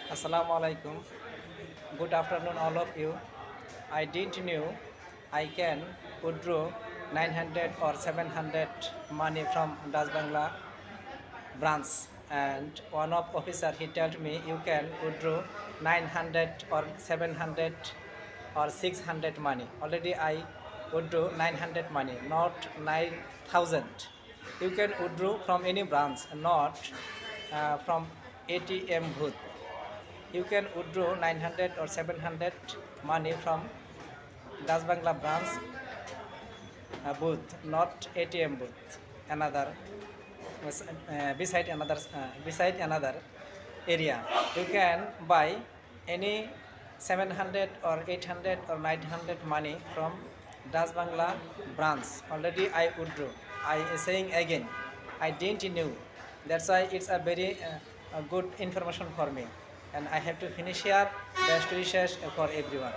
Assalamu alaikum. Good afternoon, all of you. I didn't know I can withdraw 900 or 700 money from Das Bangla branch. And one of officer he told me you can withdraw 900 or 700 or 600 money. Already I withdraw 900 money, not 9,000. You can withdraw from any branch, not from ATM booth. You can withdraw 900 or 700 money from Das Bangla branch booth, not ATM booth. Another beside another area. You can buy any 700 or 800 or 900 money from Das Bangla branch. Already I withdraw. I saying again, I didn't know. That's why it's a very good information for me. And I have to finish here. Best wishes for everyone.